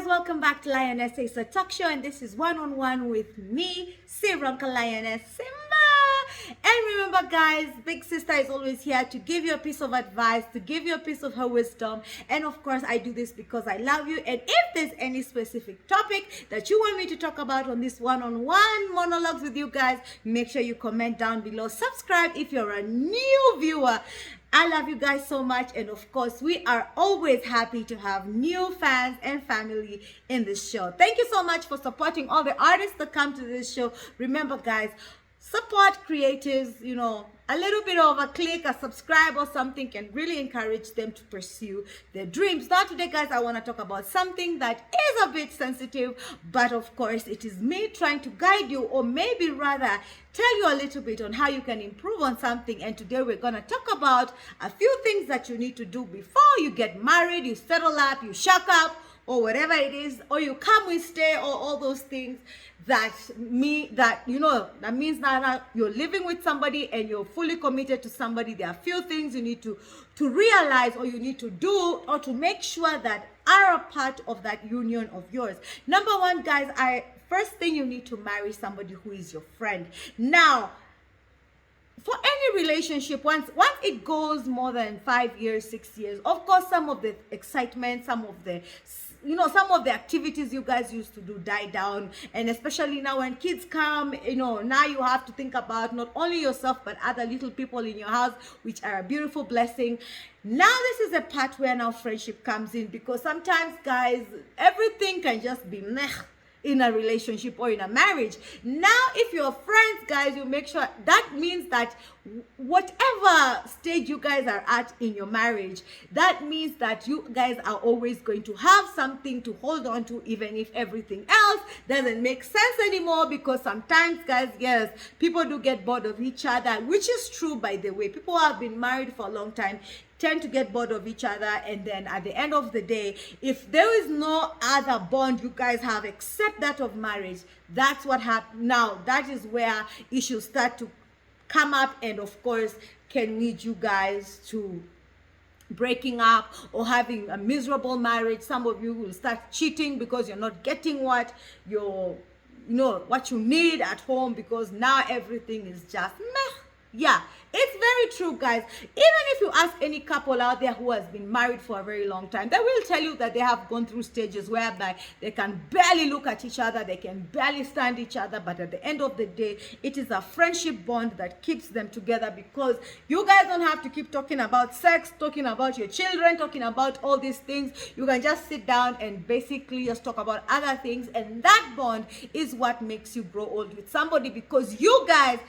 Welcome back to Lioness. It's a talk show, and this is one-on-one with me, Siranka Lioness Simba. And remember, guys, Big Sister is always here to give you a piece of advice, to give you a piece of her wisdom. And of course, I do this because I love you. And if there's any specific topic that you want me to talk about on this one-on-one monologues with you guys, make sure you comment down below. Subscribe if you're a new viewer. I love you guys so much, and of course we are always happy to have new fans and family in this show. Thank you so much for supporting all the artists that come to this show. Remember, guys, support creators. A little bit of a click, a subscribe or something can really encourage them to pursue their dreams. Now today, guys, I want to talk about something that is a bit sensitive, but of course it is me trying to guide you, or maybe rather tell you a little bit on how you can improve on something. And today we're going to talk about a few things that you need to do before you get married, you settle up, you shack up, or whatever it is, or you come, we stay, or all those things that means that now you're living with somebody and you're fully committed to somebody. There are few things you need to realize, or you need to do, or to make sure that are a part of that union of yours. Number one, guys, first thing, you need to marry somebody who is your friend. Now, for any relationship, once it goes more than 5 years, 6 years, of course, some of the excitement, some of the activities you guys used to do die down. And especially now when kids come, now you have to think about not only yourself, but other little people in your house, which are a beautiful blessing. Now this is a part where now friendship comes in, because sometimes, guys, everything can just be meh in a relationship or in a marriage. Now, if you're friends, guys, you make sure that means that whatever stage you guys are at in your marriage, that means that you guys are always going to have something to hold on to, even if everything else doesn't make sense anymore. Because sometimes, guys, yes, people do get bored of each other, which is true, by the way. People who have been married for a long time tend to get bored of each other, and then at the end of the day, if there is no other bond you guys have except that of marriage, that's what happens. Now that is where issues start to come up, and of course can lead you guys to breaking up or having a miserable marriage. Some of you will start cheating because you're not getting what what you need at home, because now everything is just meh. Yeah, it's very true, guys. Even if you ask any couple out there who has been married for a very long time, they will tell you that they have gone through stages whereby they can barely look at each other, they can barely stand each other, but at the end of the day, it is a friendship bond that keeps them together, because you guys don't have to keep talking about sex, talking about your children, talking about all these things. You can just sit down and basically just talk about other things, and that bond is what makes you grow old with somebody, because you guys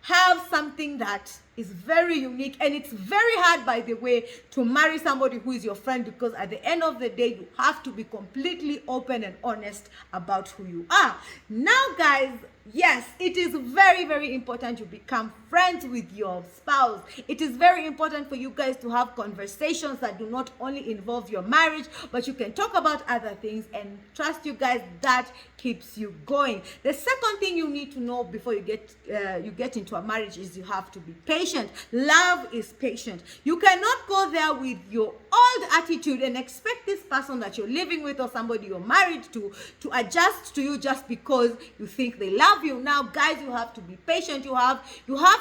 have something that is very unique. And it's very hard, by the way, to marry somebody who is your friend, because at the end of the day, you have to be completely open and honest about who you are. Now, guys, yes, it is very, very important you become friends with your spouse. It is very important for you guys to have conversations that do not only involve your marriage, but you can talk about other things, and trust you guys, that keeps you going. The second thing you need to know before you get into a marriage is you have to be patient. Love is patient. You cannot go there with your old attitude and expect this person that you're living with, or somebody you're married to adjust to you just because you think they love you. Now, guys, you have to be patient. You have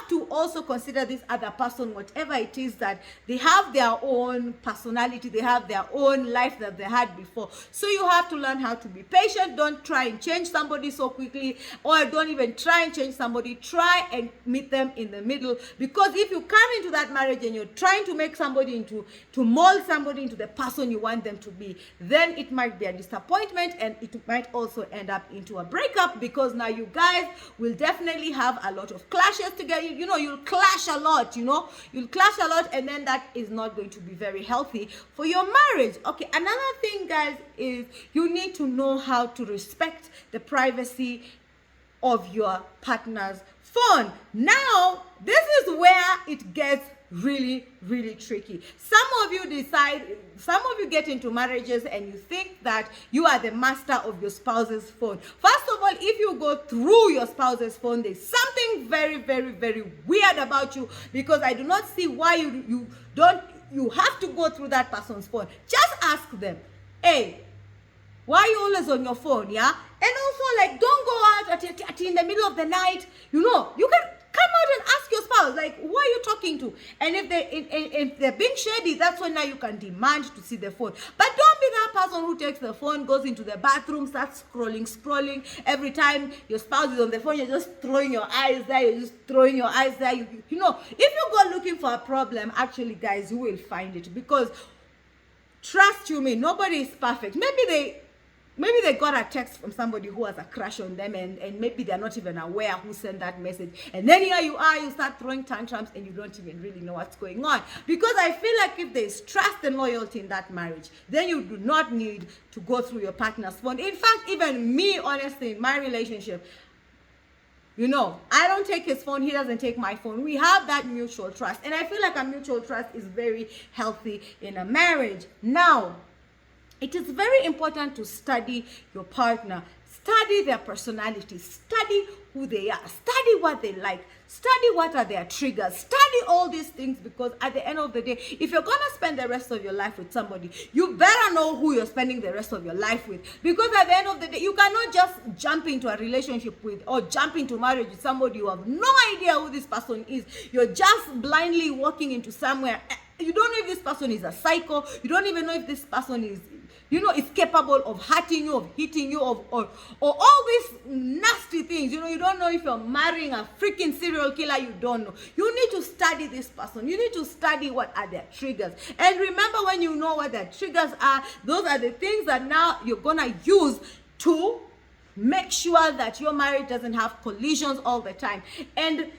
to also consider this other person, whatever it is, that they have their own personality, they have their own life that they had before. So you have to learn how to be patient. Don't try and change somebody so quickly, or don't even try and change somebody. Try and meet them in the middle, because if you come into that marriage and you're trying to make somebody to mold somebody into the person you want them to be, then it might be a disappointment, and it might also end up into a breakup, because now you guys will definitely have a lot of clashes together. You'll clash a lot, and then that is not going to be very healthy for your marriage. Okay, another thing, guys, is you need to know how to respect the privacy of your partner's phone. Now, this is where it gets really, really tricky. Some of you get into marriages and you think that you are the master of your spouse's phone. First of all, if you go through your spouse's phone, there's something very, very, very weird about you, because I do not see why you have to go through that person's phone. Just ask them, hey, why are you always on your phone? Yeah. And also, like, don't go out in the middle of the night. You can come out and ask your spouse, like, who are you talking to? And if they're being shady, that's when now you can demand to see the phone. But don't be that person who takes the phone, goes into the bathroom, starts scrolling. Every time your spouse is on the phone, you're just throwing your eyes there. If you go looking for a problem, actually, guys, you will find it, because trust you me, nobody is perfect. Maybe they got a text from somebody who has a crush on them, and maybe they're not even aware who sent that message. And then here you are, you start throwing tantrums and you don't even really know what's going on. Because I feel like if there's trust and loyalty in that marriage, then you do not need to go through your partner's phone. In fact, even me, honestly, in my relationship, I don't take his phone, he doesn't take my phone. We have that mutual trust. And I feel like a mutual trust is very healthy in a marriage. Now, it is very important to study your partner, study their personality, study who they are, study what they like, study what are their triggers, study all these things, because at the end of the day, if you're going to spend the rest of your life with somebody, you better know who you're spending the rest of your life with. Because at the end of the day, you cannot just jump into a relationship with, or jump into marriage with somebody you have no idea who this person is. You're just blindly walking into somewhere. You don't know if this person is a psycho. You don't even know if this person is capable of hurting you, of hitting you, or all these nasty things. You don't know if you're marrying a freaking serial killer. You don't know. You need to study this person. You need to study what are their triggers. And remember, when you know what their triggers are, those are the things that now you're gonna use to make sure that your marriage doesn't have collisions all the time. And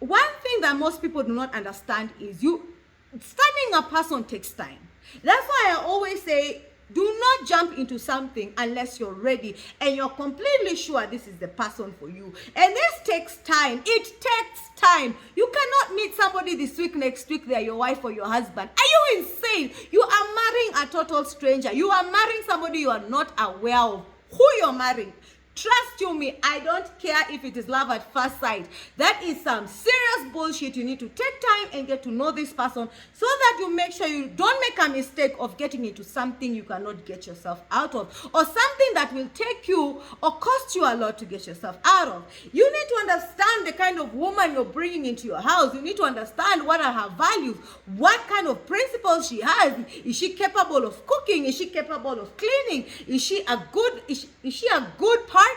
one thing that most people do not understand is studying a person takes time. That's why I always say, do not jump into something unless you're ready and you're completely sure this is the person for you. And this takes time. It takes time. You cannot meet somebody this week, next week they're your wife or your husband. Are you insane? You are marrying a total stranger. You are marrying somebody you are not aware of who you're marrying. Trust you me, I don't care if it is love at first sight. That is some serious bullshit. You need to take time and get to know this person, so that you make sure you don't make a mistake of getting into something you cannot get yourself out of, or something that will take you or cost you a lot to get yourself out of. You need to understand the kind of woman you're bringing into your house. You need to understand what are her values, what kind of principles she has. Is she capable of cooking? Is she capable of cleaning? Is she a good partner?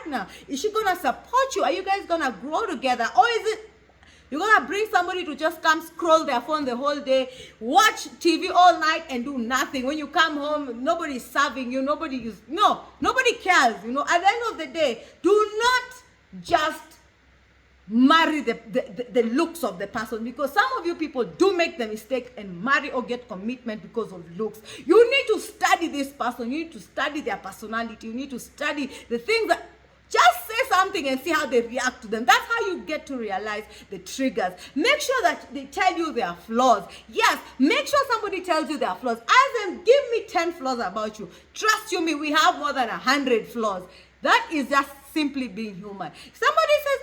Is she gonna support you? Are you guys gonna grow together? Or is it you're gonna bring somebody to just come scroll their phone the whole day, watch TV all night and do nothing? When you come home, nobody's serving you, nobody cares. At the end of the day, do not just marry the looks of the person, because some of you people do make the mistake and marry or get commitment because of looks. You need to study this person. You need to study their personality. You need to study the things that, just say something and see how they react to them. That's how you get to realize the triggers. Make sure that they tell you their flaws. Yes, make sure somebody tells you their flaws. Ask them, give me 10 flaws about you. Trust you me, we have more than 100 flaws. That is just simply being human. Somebody says,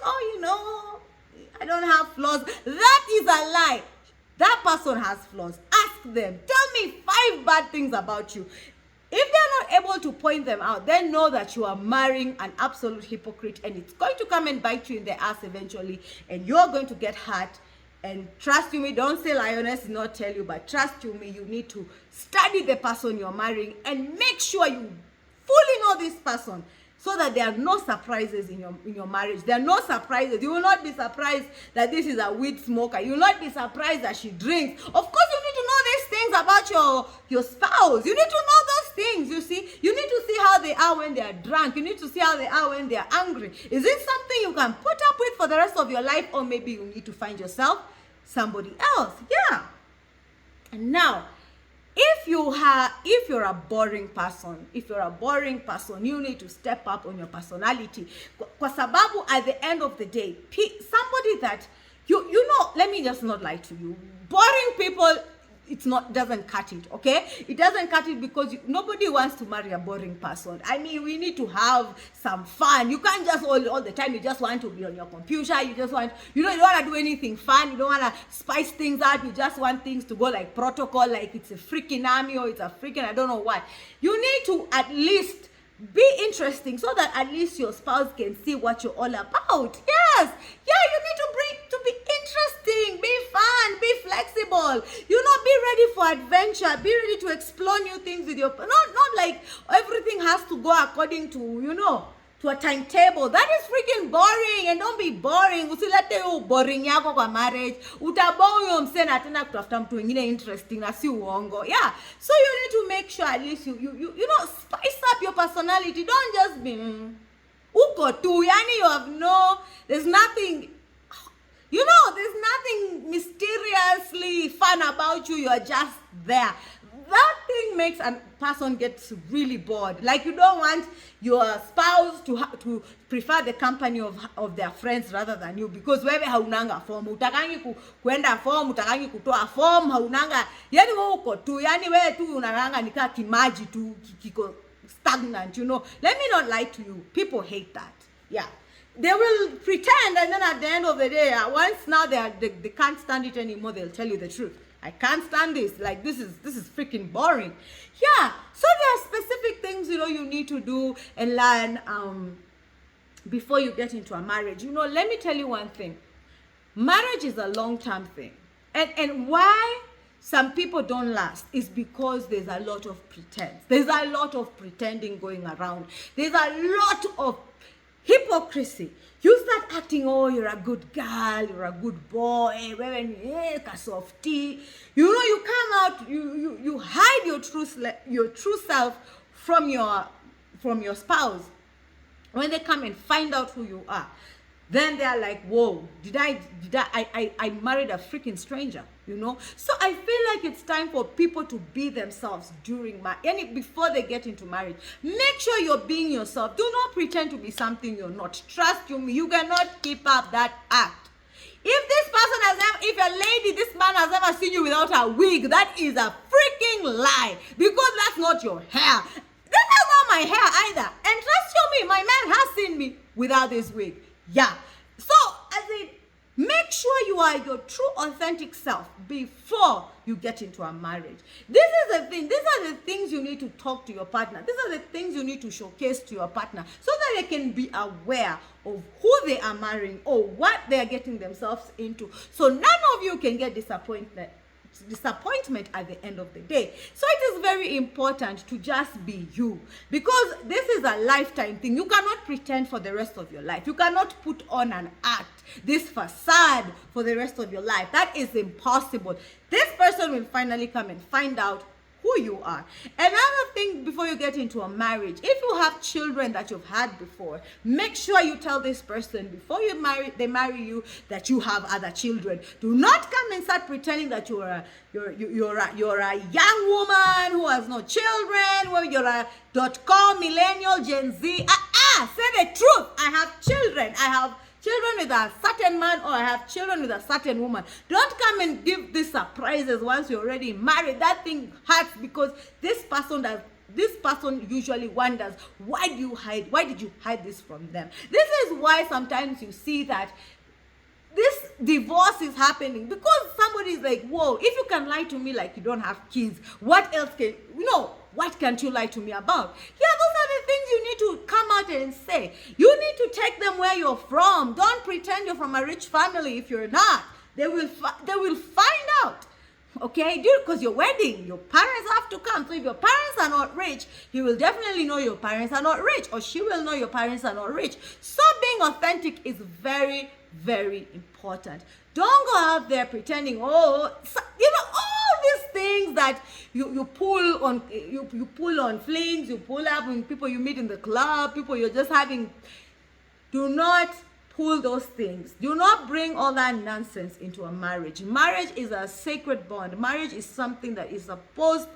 I don't have flaws. That is a lie. That person has flaws. Ask them. Tell me 5 bad things about you. If they're not able to point them out, then know that you are marrying an absolute hypocrite, and it's going to come and bite you in the ass eventually, and you're going to get hurt. And trust you me, don't say Lioness did not tell you, but trust you me, you need to study the person you're marrying and make sure you fully know this person, so that there are no surprises in your marriage. There are no surprises. You will not be surprised that this is a weed smoker. You will not be surprised that she drinks. Of course, you need to know these things about your spouse. You need to know those things, you see. You need to see how they are when they are drunk. You need to see how they are when they are angry. Is it something you can put up with for the rest of your life, or maybe you need to find yourself somebody else? Yeah. And now, if you're a boring person, you need to step up on your personality. Kwa sababu at the end of the day, somebody that you know, let me just not lie to you. Boring people, doesn't cut it, okay? It doesn't cut it because nobody wants to marry a boring person. I mean, we need to have some fun. You can't just all the time, you just want to be on your computer, you don't want to do anything fun, you don't want to spice things up, you just want things to go like protocol, like it's a freaking army or it's a freaking I don't know what. You need to at least be interesting so that at least your spouse can see what you're all about. Yes, yeah, you need to be interesting, be fun, be flexible. Be ready for adventure, be ready to explore new things with your not like everything has to go according to to a timetable. That is freaking boring, and don't be boring. Usilete boring yako kwa marriage. Utaboa msena tena kutafuta mtu mwingine interesting na si uongo. Yeah. So you need to make sure at least you spice up your personality. Don't just be uko tu. Yani there's nothing there's nothing mysteriously fun about you. You're just there. That thing makes a person get really bored. Like you don't want your spouse to prefer the company of their friends rather than you, because wewe haunanga form. Utakangi kuenda form, utakangi kutoa form, haunanga. Yani wewe uko tu, yani wewe tu unaranga nika kimaji tu kiko stagnant, Let me not lie to you. People hate that. Yeah. They will pretend, and then at the end of the day, once now they can't stand it anymore, they'll tell you the truth. I can't stand this. Like, this is freaking boring. Yeah. So there are specific things, you need to do and learn before you get into a marriage. Let me tell you one thing. Marriage is a long-term thing. And why some people don't last is because there's a lot of pretense. There's a lot of pretending going around. There's a lot of hypocrisy. You start acting, you're a good girl, you're a good boy, a softie. You come out, you hide your true self from your spouse. When they come and find out who you are, then they are like, whoa, I married a freaking stranger, So I feel like it's time for people to be themselves before they get into marriage. Make sure you're being yourself. Do not pretend to be something you're not. Trust me, you cannot keep up that act. If this man has ever seen you without a wig, that is a freaking lie, because that's not your hair. That is not my hair either. And trust me, my man has seen me without this wig. Yeah. So, make sure you are your true, authentic self before you get into a marriage. This is the thing. These are the things you need to talk to your partner. These are the things you need to showcase to your partner so that they can be aware of who they are marrying or what they are getting themselves into. So none of you can get disappointment at the end of the day. So it is very important to just be you, because this is a lifetime thing. You cannot pretend for the rest of your life. You cannot put on an act, this facade for the rest of your life. That is impossible. This person will finally come and find out who you are. Another thing before you get into a marriage, if you have children that you've had before, make sure you tell this person before they marry you that you have other children. Do not come and start pretending that you're a young woman who has no children, where you're a .com millennial Gen Z. Say the truth. I have children. I have children with a certain man, or I have children with a certain woman. Don't come and give these surprises once you're already married. That thing hurts, because this person usually wonders, why did you hide this from them? This is why sometimes you see that this divorce is happening, because somebody is like, whoa, if you can lie to me like you don't have kids, what else what can't you lie to me about? Yeah, those are the things you need to come out and say. You need to take them where you're from. Don't pretend you're from a rich family if you're not. They will find out. Okay, because your wedding, your parents have to come. So if your parents are not rich, he will definitely know your parents are not rich, or she will know your parents are not rich. So being authentic is very, very important. Don't go out there pretending, all these things that you pull on flings, you pull up with people you meet in the club, people you're just having. Do not pull those things. Do not bring all that nonsense into a marriage. Marriage is a sacred bond. Marriage is something that is supposed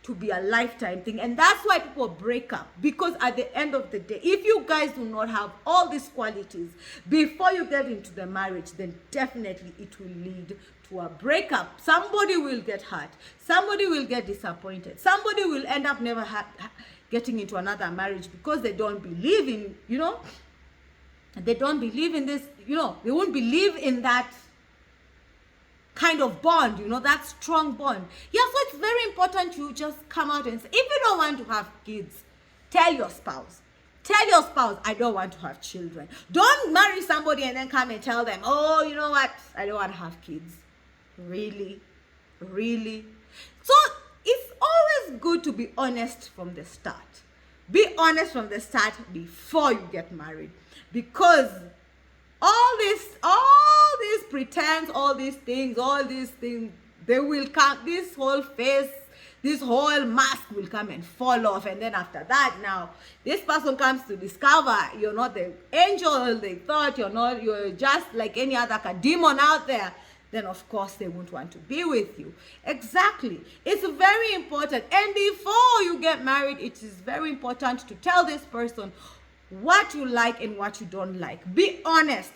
to be a lifetime thing, and that's why people break up, because at the end of the day, if you guys do not have all these qualities before you get into the marriage, then definitely it will lead to a breakup. Somebody will get hurt, somebody will get disappointed, somebody will end up never getting into another marriage because they don't believe in, they don't believe in this, they won't believe in that kind of bond, that strong bond. Yeah, so it's very important you just come out and say, if you don't want to have kids, tell your spouse, I don't want to have children. Don't marry somebody and then come and tell them, oh, you know what, I don't want to have kids. Really? So it's always good to be honest from the start. Be honest from the start before you get married, because all these pretense, all these things, they will come, this whole face, this whole mask will come and fall off. And then after that, now, this person comes to discover you're not the angel they thought, you're just like any other demon out there. Then of course they won't want to be with you. Exactly. It's very important. And before you get married, it is very important to tell this person what you like and what you don't like. Be honest.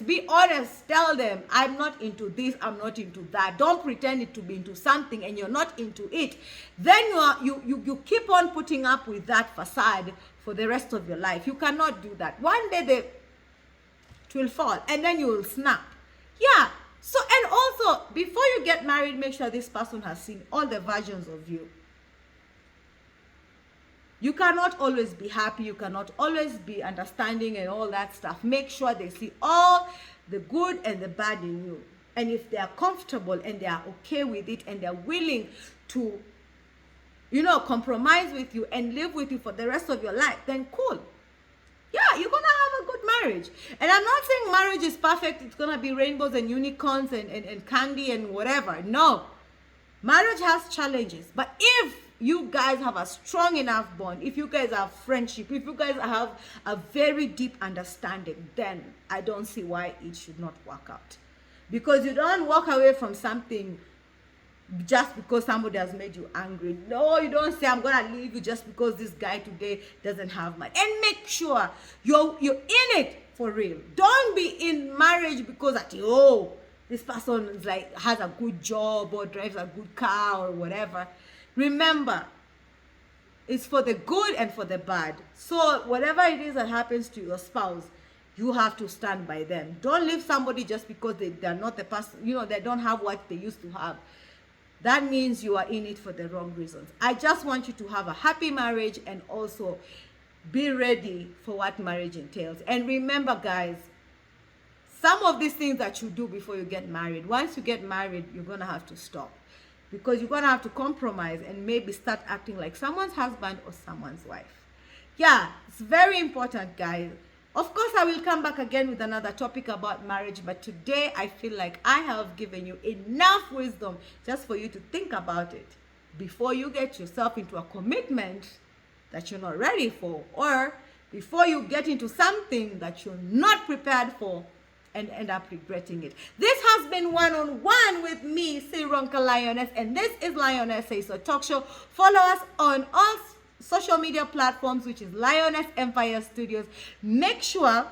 Tell them, I'm not into this, I'm not into that. Don't pretend it to be into something and you're not into it. Then you keep on putting up with that facade for the rest of your life. You cannot do that. One day it will fall and then you will snap. Yeah. So, and also, before you get married, make sure this person has seen all the versions of you. You cannot always be happy, you cannot always be understanding and all that stuff. Make sure they see all the good and the bad in you. And if they are comfortable and they are okay with it and they're willing to, compromise with you and live with you for the rest of your life, then cool. Yeah, you're going to have a good marriage. And I'm not saying marriage is perfect. It's going to be rainbows and unicorns and candy and whatever. No. Marriage has challenges. But if you guys have a strong enough bond, if you guys have friendship, if you guys have a very deep understanding, then I don't see why it should not work out. Because you don't walk away from something just because somebody has made you angry. No, you don't say, I'm gonna leave you just because this guy today doesn't have money. And make sure you're in it for real. Don't be in marriage because this person is has a good job or drives a good car or whatever. Remember, it's for the good and for the bad. So whatever it is that happens to your spouse, you have to stand by them. Don't leave somebody just because they're not the person, they don't have what they used to have. That means you are in it for the wrong reasons. I just want you to have a happy marriage and also be ready for what marriage entails. And remember, guys, some of these things that you do before you get married, once you get married, you're going to have to stop. Because you're going to have to compromise and maybe start acting like someone's husband or someone's wife. Yeah, it's very important, guys. Of course, I will come back again with another topic about marriage, but today I feel like I have given you enough wisdom just for you to think about it before you get yourself into a commitment that you're not ready for, or before you get into something that you're not prepared for and end up regretting it. This has been one-on-one with me, Lioness, and this is Lioness Says So Talk Show. Follow us on all social media platforms, which is Lioness Empire Studios. Make sure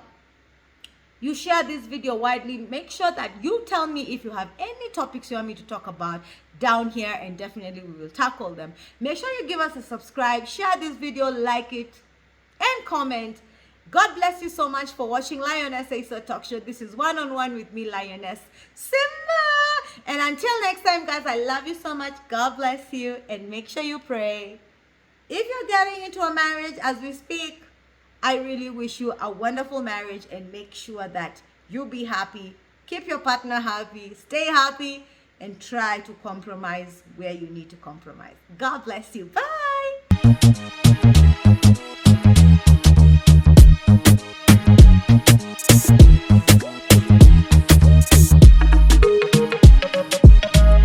you share this video widely. Make sure that you tell me if you have any topics you want me to talk about down here, and definitely we will tackle them. Make sure you give us a subscribe, share this video, like it, and comment. God bless you so much for watching Lioness Says So Talk Show. This is one-on-one with me, Lioness Simba. And until next time, guys, I love you so much. God bless you, and make sure you pray. If you're getting into a marriage as we speak, I really wish you a wonderful marriage, and make sure that you be happy, keep your partner happy, stay happy, and try to compromise where you need to compromise. God bless you. Bye.